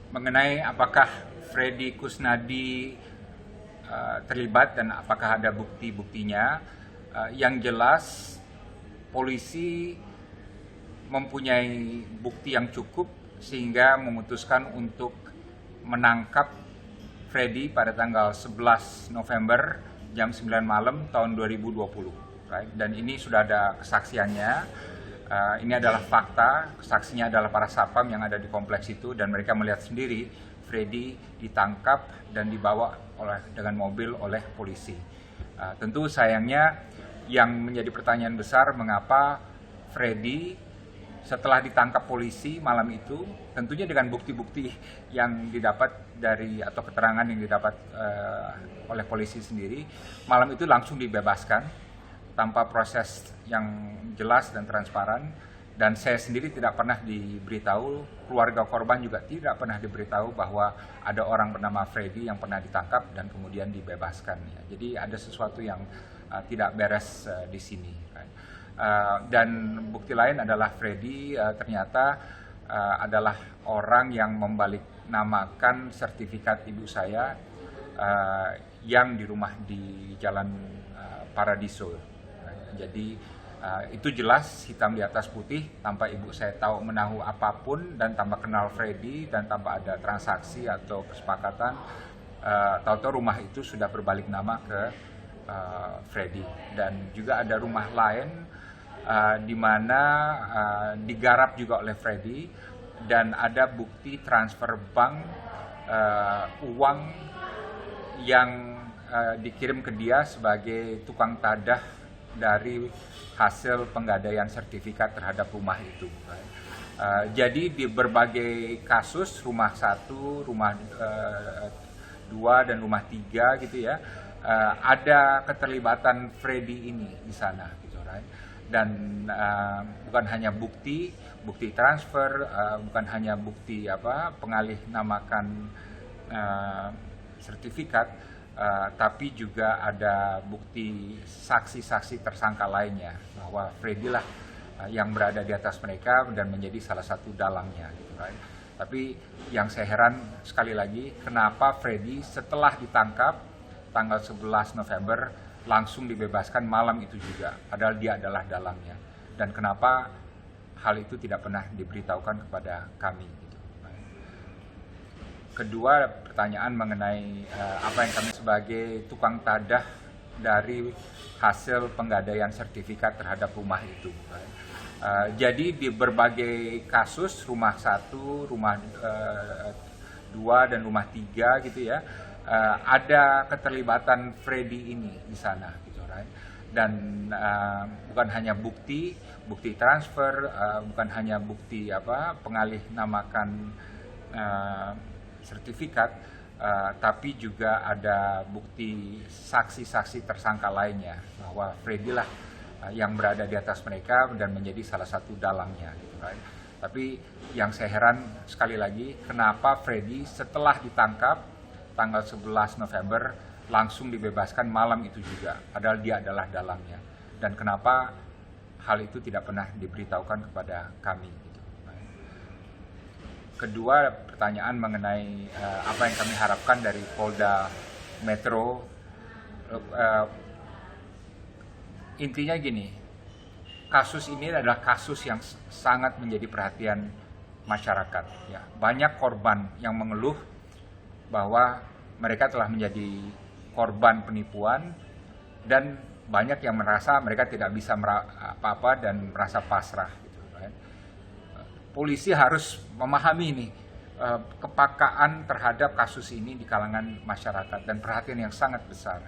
mengenai apakah Freddy Kusnadi terlibat dan apakah ada bukti-buktinya. Yang jelas polisi mempunyai bukti yang cukup sehingga memutuskan untuk menangkap Freddy pada tanggal 11 November jam 9 malam tahun 2020. Right? Dan ini sudah ada kesaksiannya. Ini adalah fakta, saksinya adalah para satpam yang ada di kompleks itu dan mereka melihat sendiri Freddy ditangkap dan dibawa dengan mobil oleh polisi. Tentu sayangnya yang menjadi pertanyaan besar mengapa Freddy setelah ditangkap polisi malam itu, tentunya dengan bukti-bukti yang didapat dari atau keterangan yang didapat oleh polisi sendiri, malam itu langsung dibebaskan tanpa proses yang jelas dan transparan, dan saya sendiri tidak pernah diberitahu, keluarga korban juga tidak pernah diberitahu bahwa ada orang bernama Freddy yang pernah ditangkap dan kemudian dibebaskan. Jadi ada sesuatu yang tidak beres di sini. Dan bukti lain adalah Freddy ternyata adalah orang yang membalik namakan sertifikat ibu saya yang di rumah di Jalan Paradiso. Jadi itu jelas hitam di atas putih, tanpa ibu saya tahu menahu apapun dan tanpa kenal Freddy dan tanpa ada transaksi atau kesepakatan, tahu-tahu rumah itu sudah berbalik nama ke Freddy. Dan juga ada rumah lain di mana digarap juga oleh Freddy dan ada bukti transfer bank uang yang dikirim ke dia sebagai tukang tadah dari hasil penggadaian sertifikat terhadap rumah itu. Jadi di berbagai kasus, rumah 1, rumah 2 dan rumah 3 gitu ya, ada keterlibatan Freddy ini di sana gitu, right? Dan bukan hanya bukti transfer, bukan hanya bukti pengalih namakan sertifikat, tapi juga ada bukti saksi-saksi tersangka lainnya bahwa Freddy lah yang berada di atas mereka dan menjadi salah satu dalangnya gitu, right? Tapi yang saya heran sekali lagi, kenapa Freddy setelah ditangkap tanggal 11 November langsung dibebaskan malam itu juga, padahal dia adalah dalangnya, dan kenapa hal itu tidak pernah diberitahukan kepada kami gitu. Kedua, pertanyaan mengenai apa yang kami sebagai tukang tadah dari hasil penggadaian sertifikat terhadap rumah itu. Jadi di berbagai kasus, rumah 1, rumah 2 dan rumah 3 gitu ya, ada keterlibatan Freddy ini di sana gitu, right? Dan bukan hanya bukti transfer, bukan hanya bukti pengalih namakan sertifikat, tapi juga ada bukti saksi-saksi tersangka lainnya bahwa Freddy lah yang berada di atas mereka dan menjadi salah satu dalangnya gitu, right? Tapi yang saya heran sekali lagi, kenapa Freddy setelah ditangkap tanggal 11 November langsung dibebaskan malam itu juga, padahal dia adalah dalangnya, dan kenapa hal itu tidak pernah diberitahukan kepada kami. Kedua, pertanyaan mengenai apa yang kami harapkan dari Polda Metro. Intinya gini, kasus ini adalah kasus yang sangat menjadi perhatian masyarakat. Ya. Banyak korban yang mengeluh bahwa mereka telah menjadi korban penipuan dan banyak yang merasa mereka tidak bisa apa-apa dan merasa pasrah. Polisi harus memahami ini kepakaan terhadap kasus ini di kalangan masyarakat dan perhatian yang sangat besar.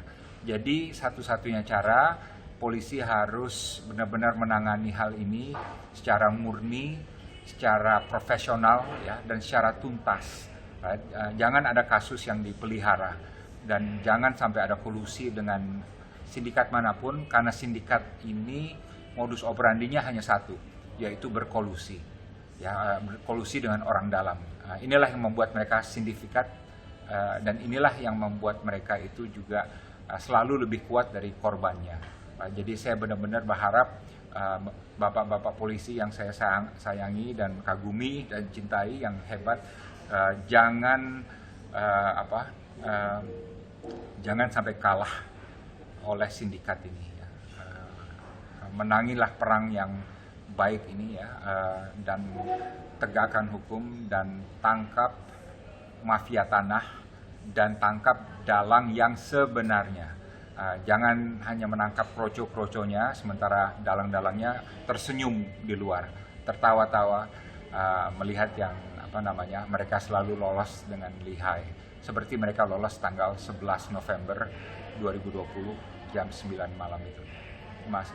Jadi satu-satunya cara polisi harus benar-benar menangani hal ini secara murni, secara profesional ya, dan secara tuntas. Jangan ada kasus yang dipelihara dan jangan sampai ada kolusi dengan sindikat manapun, karena sindikat ini modus operandinya hanya satu, yaitu berkolusi. Ya, berkolusi dengan orang dalam. Inilah yang membuat mereka sindikat dan inilah yang membuat mereka itu juga selalu lebih kuat dari korbannya. Jadi saya benar-benar berharap bapak-bapak polisi yang saya sayangi dan kagumi dan cintai yang hebat, Jangan jangan sampai kalah oleh sindikat ini. Ya. Menangilah perang yang baik ini ya, dan tegakkan hukum dan tangkap mafia tanah dan tangkap dalang yang sebenarnya. Jangan hanya menangkap kroco-kroconya sementara dalang-dalangnya tersenyum di luar, tertawa-tawa melihat yang mereka selalu lolos dengan lihai. Seperti mereka lolos tanggal 11 November 2020 jam 9 malam itu. Mas